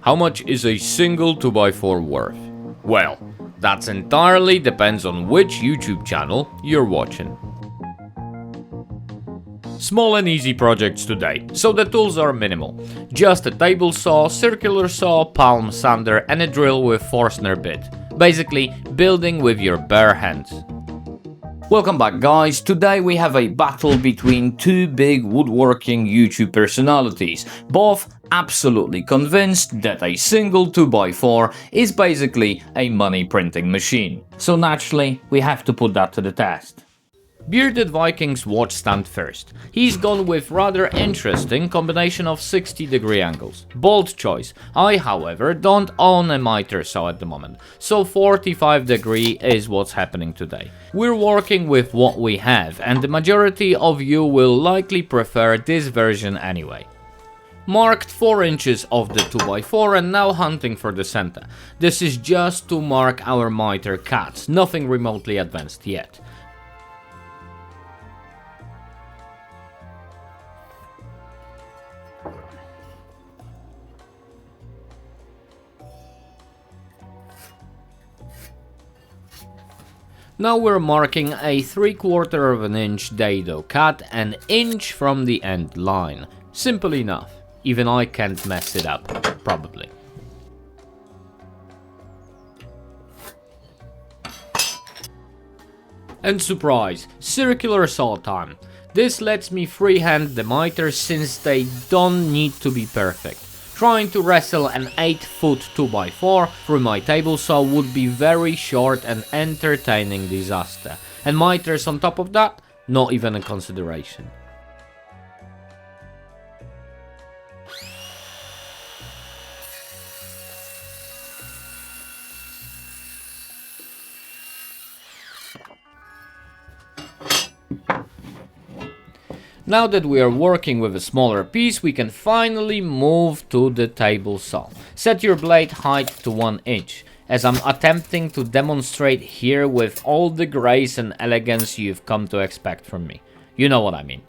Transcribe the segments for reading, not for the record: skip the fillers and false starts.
How much is a single 2x4 worth? Well, that entirely depends on which YouTube channel you're watching. Small and easy projects today, so the tools are minimal. Just a table saw, circular saw, palm sander and a drill with forstner bit. Basically, building with your bare hands. Welcome back guys, today we have a battle between two big woodworking YouTube personalities, both absolutely convinced that a single 2x4 is basically a money printing machine. So naturally, we have to put that to the test. Bearded Viking's watch stand first. He's gone with rather interesting combination of 60-degree angles. Bold choice. I, however, don't own a miter saw at the moment, so 45-degree is what's happening today. We're working with what we have, and the majority of you will likely prefer this version anyway. Marked 4 inches of the 2x4 and now hunting for the center. This is just to mark our miter cuts, nothing remotely advanced yet. Now we're marking a 3/4 of an inch dado cut an inch from the end line. Simple enough. Even I can't mess it up, probably. And surprise, circular saw time. This lets me freehand the miters since they don't need to be perfect. Trying to wrestle an 8-foot 2x4 through my table saw would be very short and entertaining disaster. And miters on top of that? Not even a consideration. Now that we are working with a smaller piece, we can finally move to the table saw. Set your blade height to 1 inch, as I'm attempting to demonstrate here with all the grace and elegance you've come to expect from me. You know what I mean.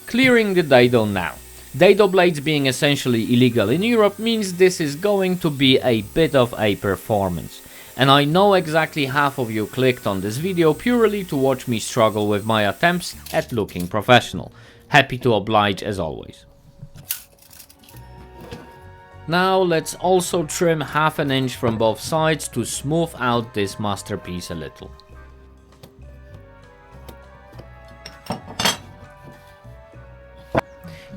Clearing the dado now. Dado blades being essentially illegal in Europe means this is going to be a bit of a performance. And I know exactly half of you clicked on this video purely to watch me struggle with my attempts at looking professional. Happy to oblige as always. Now let's also trim half an inch from both sides to smooth out this masterpiece a little.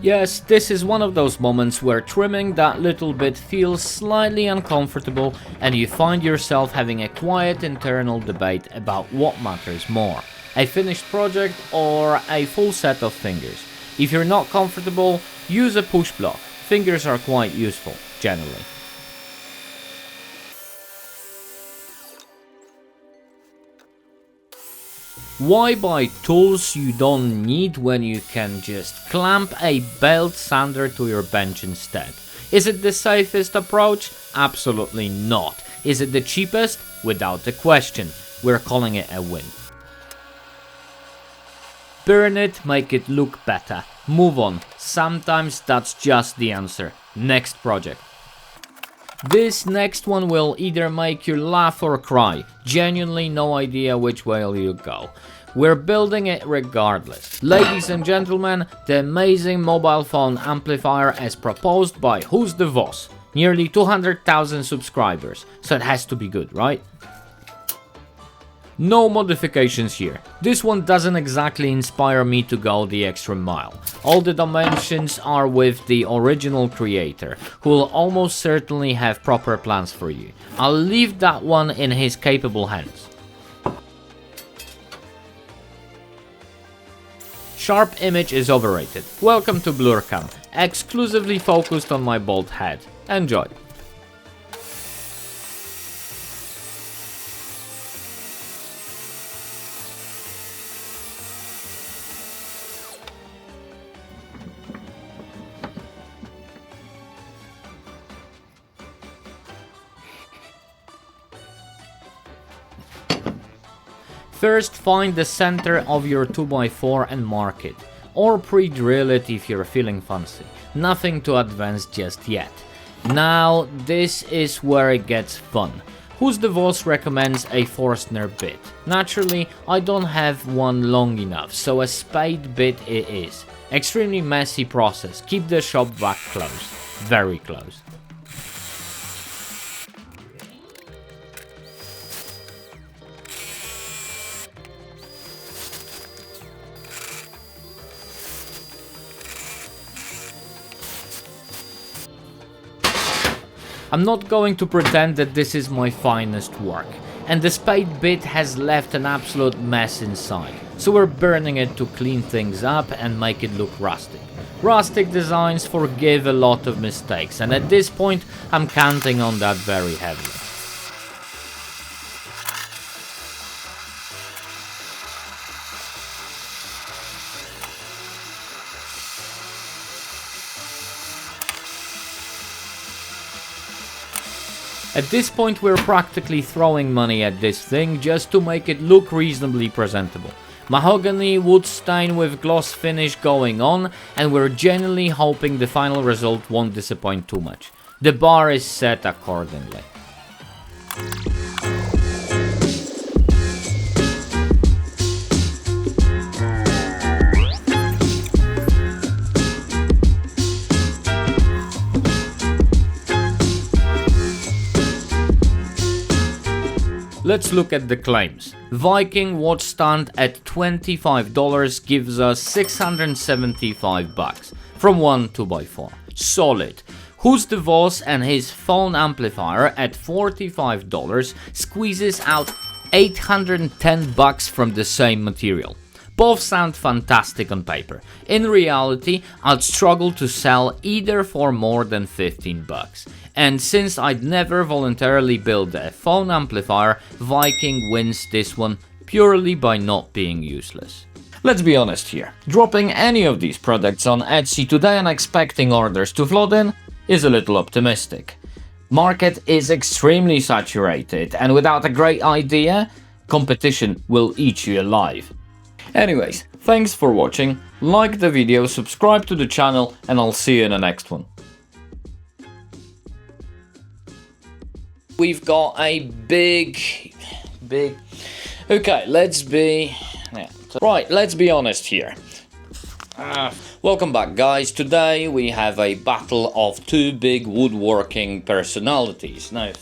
Yes, this is one of those moments where trimming that little bit feels slightly uncomfortable and you find yourself having a quiet internal debate about what matters more, a finished project or a full set of fingers. If you're not comfortable, use a push block. Fingers are quite useful, generally. Why buy tools you don't need when you can just clamp a belt sander to your bench instead? Is it the safest approach? Absolutely not. Is it the cheapest? Without a question. We're calling it a win. Burn it, make it look better. Move on. Sometimes that's just the answer. Next project. This next one will either make you laugh or cry. Genuinely no idea which way you'll go. We're building it regardless. Ladies and gentlemen, the amazing mobile phone amplifier as proposed by WhosTheVoss. Nearly 200,000 subscribers, so it has to be good, right? No modifications here. This one doesn't exactly inspire me to go the extra mile. All the dimensions are with the original creator, who will almost certainly have proper plans for you. I'll leave that one in his capable hands. Sharp image is overrated. Welcome to BlurCam, exclusively focused on my bald head. Enjoy. First, find the center of your 2x4 and mark it, or pre-drill it if you're feeling fancy. nothing to advance just yet. Now this is where it gets fun. WhosTheVoss recommends a Forstner bit. Naturally, I don't have one long enough, so a spade bit it is. Extremely messy process, keep the shop vac closed. Very close. I'm not going to pretend that this is my finest work, and the spade bit has left an absolute mess inside, so we're burning it to clean things up and make it look rustic. Rustic designs forgive a lot of mistakes, and at this point I'm counting on that very heavily. At this point we're practically throwing money at this thing just to make it look reasonably presentable. Mahogany, wood stain with gloss finish going on, and we're genuinely hoping the final result won't disappoint too much. The bar is set accordingly. Let's look at the claims. Viking watch stand at $25 gives us 675 bucks from one 2x4. Solid. WhosTheVoss and his phone amplifier at $45 squeezes out 810 bucks from the same material. Both sound fantastic on paper. In reality, I'd struggle to sell either for more than 15 bucks. And since I'd never voluntarily build a phone amplifier, Viking wins this one purely by not being useless. Let's be honest here, dropping any of these products on Etsy today and expecting orders to flood in is a little optimistic. Market is extremely saturated, and without a great idea, competition will eat you alive. Anyways, thanks for watching, like the video, subscribe to the channel, and I'll see you in the next one. We've got a big... Okay, let's be honest here. Welcome back, guys. Today we have a battle of two big woodworking personalities. Now,